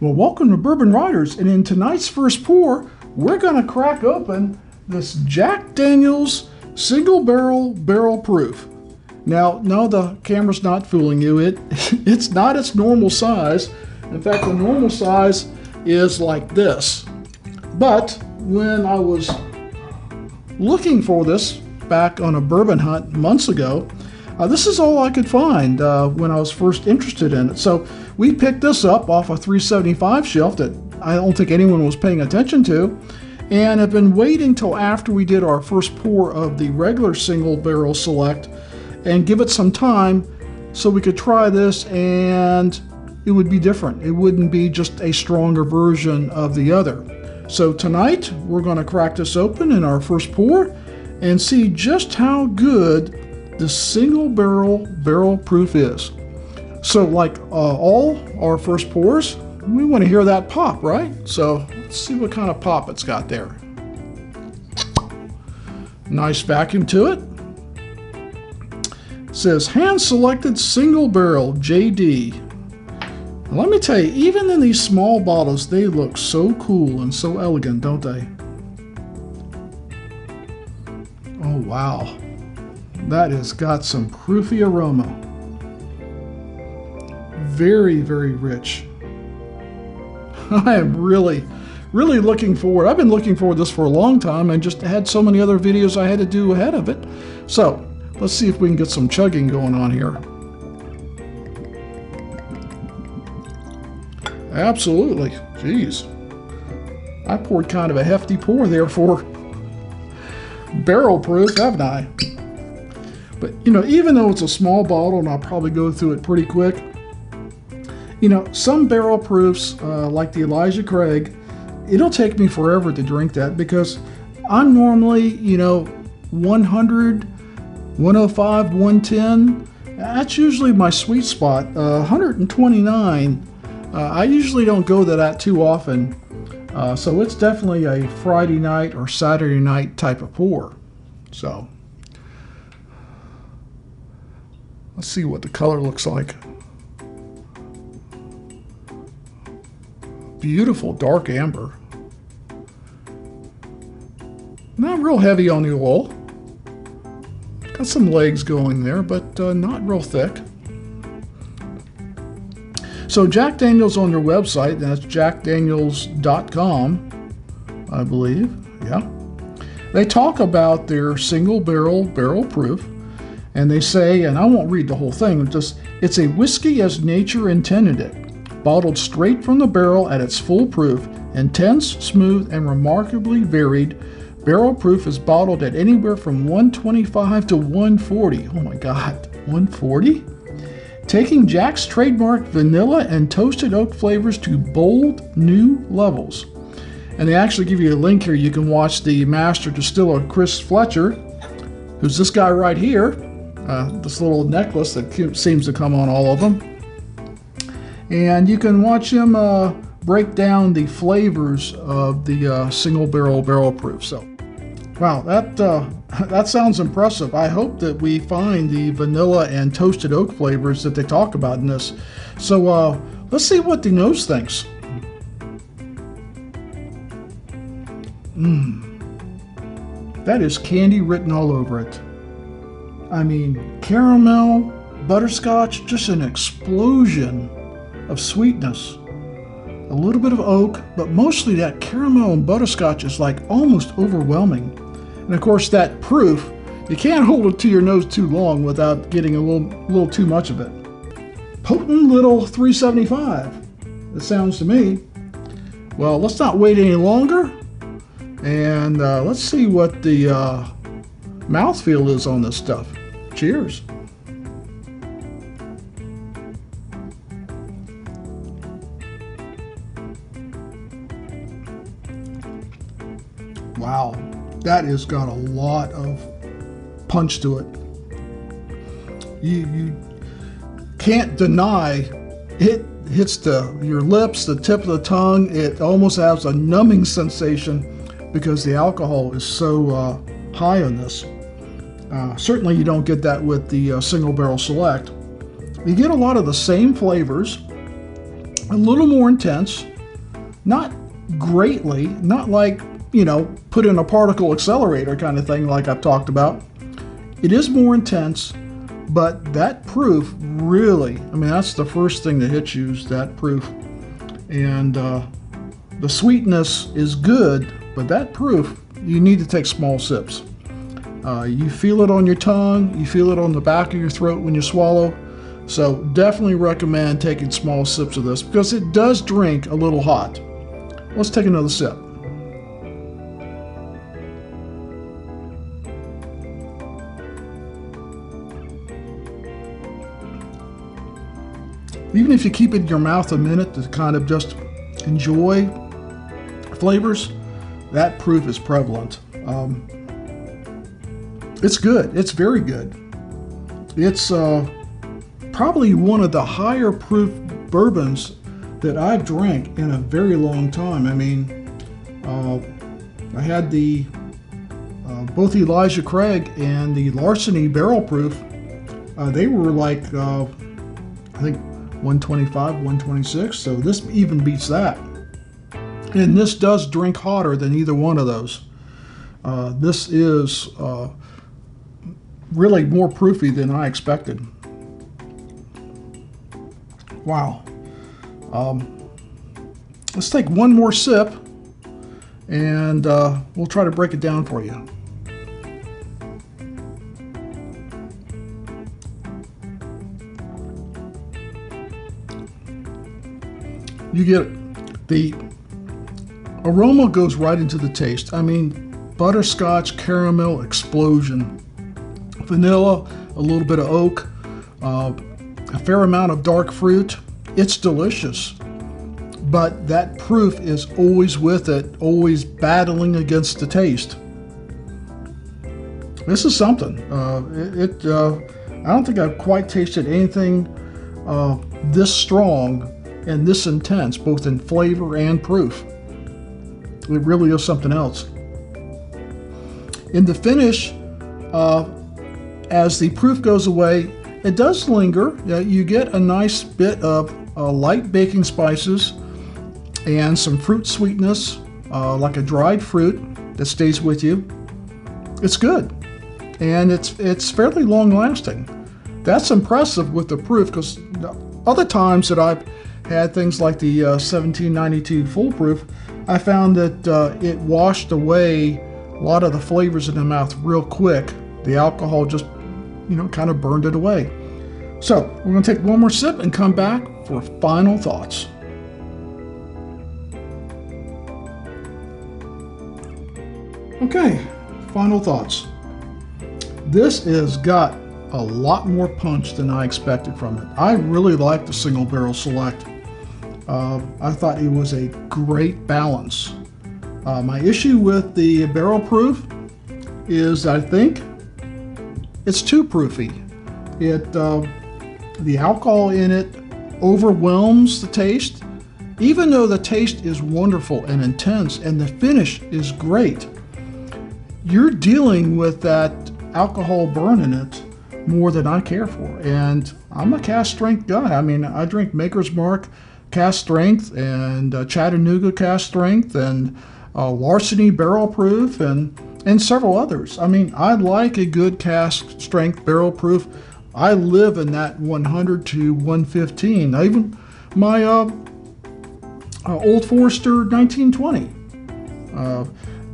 Well, welcome to Bourbon Riders, and in tonight's first pour, we're going to crack open this Jack Daniel's single barrel proof. Now, no, the camera's not fooling you. It's not its normal size. In fact, the normal size is like this. But when I was looking for this back on a bourbon hunt months ago, this is all I could find when I was first interested in it. So we picked this up off a 375 shelf that I don't think anyone was paying attention to, and have been waiting till after we did our first pour of the regular single barrel select and give it some time so we could try this and it would be different. It wouldn't be just a stronger version of the other. So tonight we're going to crack this open in our first pour and see just how good the single barrel proof is. So like all our first pours, we want to hear that pop, right? So let's see what kind of pop it's got there. Nice vacuum to it. It says hand-selected single barrel JD. Let me tell you, even in these small bottles, they look so cool and so elegant, don't they? Oh, wow. That has got some proofy aroma. Very, very rich. I am really looking forward. I've been looking forward to this for a long time and just had so many other videos I had to do ahead of it. So let's see if we can get some chugging going on here. Absolutely. Jeez. I poured kind of a hefty pour there for barrel proof, haven't I? But, you know, even though it's a small bottle and I'll probably go through it pretty quick, you know, some barrel proofs, like the Elijah Craig, it'll take me forever to drink that because I'm normally, you know, 100, 105, 110. That's usually my sweet spot. 129, I usually don't go to that too often. So it's definitely a Friday night or Saturday night type of pour. So let's see what the color looks like. Beautiful dark amber. Not real heavy on the oil. Got some legs going there, but not real thick. So Jack Daniel's on their website, and that's jackdaniels.com, I believe. Yeah. They talk about their single barrel proof, and they say, and I won't read the whole thing, just it's a whiskey as nature intended it. Bottled straight from the barrel at its full proof, intense, smooth, and remarkably varied. Barrel proof is bottled at anywhere from 125 to 140. Oh my God, 140? Taking Jack's trademark vanilla and toasted oak flavors to bold new levels. And they actually give you a link here. You can watch the master distiller, Chris Fletcher, who's this guy right here. This little necklace that seems to come on all of them. And you can watch him break down the flavors of the single barrel proof. So, wow, that sounds impressive. I hope that we find the vanilla and toasted oak flavors that they talk about in this. So let's see what the nose thinks. That is candy written all over it. I mean, caramel, butterscotch, just an explosion of sweetness. A little bit of oak, but mostly that caramel and butterscotch is like almost overwhelming. And of course that proof, you can't hold it to your nose too long without getting a little too much of it. Potent little 375, it sounds to me. Well, let's not wait any longer, and let's see what the mouthfeel is on this stuff. Cheers. Wow, that has got a lot of punch to it. You can't deny it hits your lips, the tip of the tongue. It almost has a numbing sensation because the alcohol is so high on this. Certainly you don't get that with the single barrel select. You get a lot of the same flavors, a little more intense, Not greatly, not like, you know, put in a particle accelerator kind of thing like I've talked about. It is more intense, but that proof really, I mean, that's the first thing that hits you is that proof. And the sweetness is good, but that proof, you need to take small sips. You feel it on your tongue, you feel it on the back of your throat when you swallow. So definitely recommend taking small sips of this because it does drink a little hot. Let's take another sip. Even if you keep it in your mouth a minute to kind of just enjoy flavors, that proof is prevalent. It's good. It's very good. It's probably one of the higher proof bourbons that I've drank in a very long time. I mean, I had the both Elijah Craig and the Larceny barrel proof. They were like I think 125, 126. So this even beats that. And this does drink hotter than either one of those. This is really more proofy than I expected. Wow. Let's take one more sip and we'll try to break it down for you. You get the aroma goes right into the taste. I mean, butterscotch caramel explosion, vanilla, a little bit of oak, a fair amount of dark fruit. It's delicious, but that proof is always with it, always battling against the taste. This is something. I don't think I've quite tasted anything this strong and this intense, both in flavor and proof. It really is something else. In the finish, as the proof goes away, it does linger. You get a nice bit of light baking spices and some fruit sweetness, like a dried fruit that stays with you. It's good, and it's fairly long lasting. That's impressive with the proof, because other times that I've had things like the 1792 full proof, I found that it washed away a lot of the flavors in the mouth real quick. The alcohol just, you know, kind of burned it away. So we're going to take one more sip and come back for final thoughts. Okay, final thoughts. This has got a lot more punch than I expected from it. I really like the Single Barrel Select. I thought it was a great balance. My issue with the barrel proof is I think it's too proofy. The alcohol in it overwhelms the taste, even though the taste is wonderful and intense and the finish is great. You're dealing with that alcohol burn in it more than I care for, and I'm a cask strength guy. I mean, I drink Maker's Mark cask strength and Chattanooga cask strength and Larceny barrel proof and several others. I mean, I like a good cask strength barrel proof. I live in that 100 to 115. Even my Old Forester 1920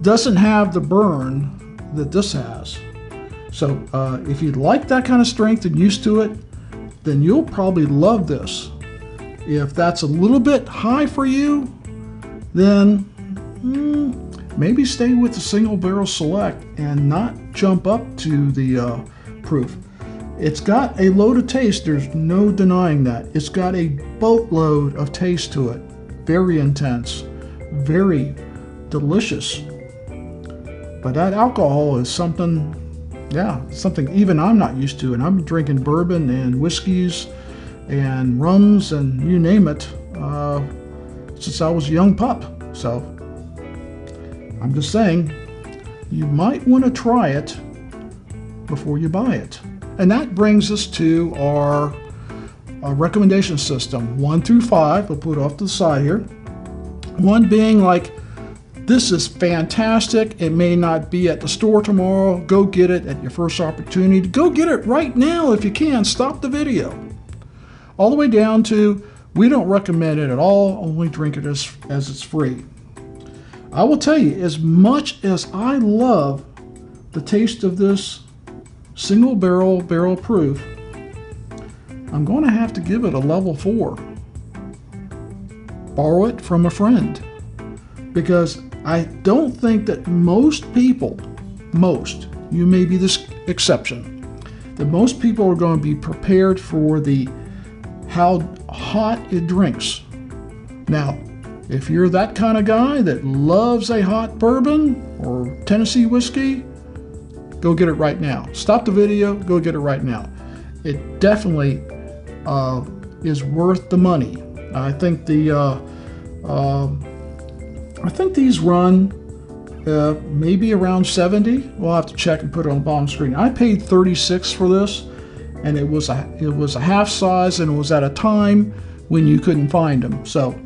doesn't have the burn that this has. So if you like that kind of strength and used to it, then you'll probably love this. If that's a little bit high for you, then maybe stay with the Single Barrel Select and not jump up to the proof. It's got a load of taste, there's no denying that. It's got a boatload of taste to it. Very intense, very delicious. But that alcohol is something, yeah, something even I'm not used to. And I'm drinking bourbon and whiskeys and rums and you name it since I was a young pup. So I'm just saying, you might want to try it before you buy it. And that brings us to our recommendation system, 1 through 5. We'll put it off to the side here. One being like, this is fantastic. It may not be at the store tomorrow. Go get it at your first opportunity. Go get it right now if you can. Stop the video. All the way down to, we don't recommend it at all. Only drink it as it's free. I will tell you, as much as I love the taste of this single barrel proof, I'm going to have to give it a level 4. Borrow it from a friend. Because I don't think that most people, you may be this exception, that most people are going to be prepared for how hot it drinks. Now, if you're that kind of guy that loves a hot bourbon or Tennessee whiskey, go get it right now. Stop the video, go get it right now. It definitely is worth the money. I think these run maybe around 70. We'll have to check and put it on the bottom screen. I paid $36 for this, and it was a half size, and it was at a time when you couldn't find them. So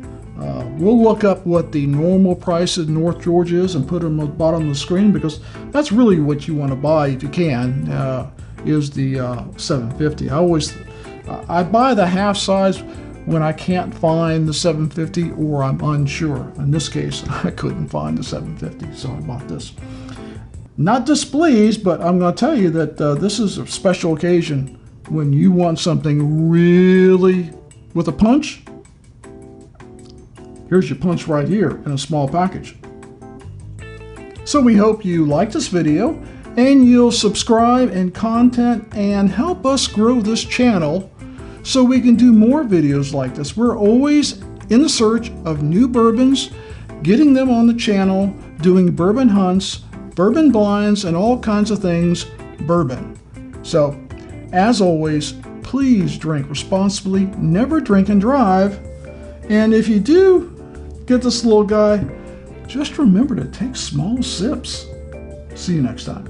we'll look up what the normal price in North Georgia is and put it on the bottom of the screen, because that's really what you want to buy if you can, is the 750. I buy the half size when I can't find the 750 or I'm unsure. In this case, I couldn't find the 750, so I bought this. Not displeased, but I'm going to tell you that this is a special occasion when you want something really with a punch. Here's your punch right here in a small package. So we hope you like this video and you'll subscribe and content and help us grow this channel so we can do more videos like this. We're always in the search of new bourbons, getting them on the channel, doing bourbon hunts, bourbon blinds, and all kinds of things bourbon. So, as always, please drink responsibly, never drink and drive. And if you do get this little guy, just remember to take small sips. See you next time.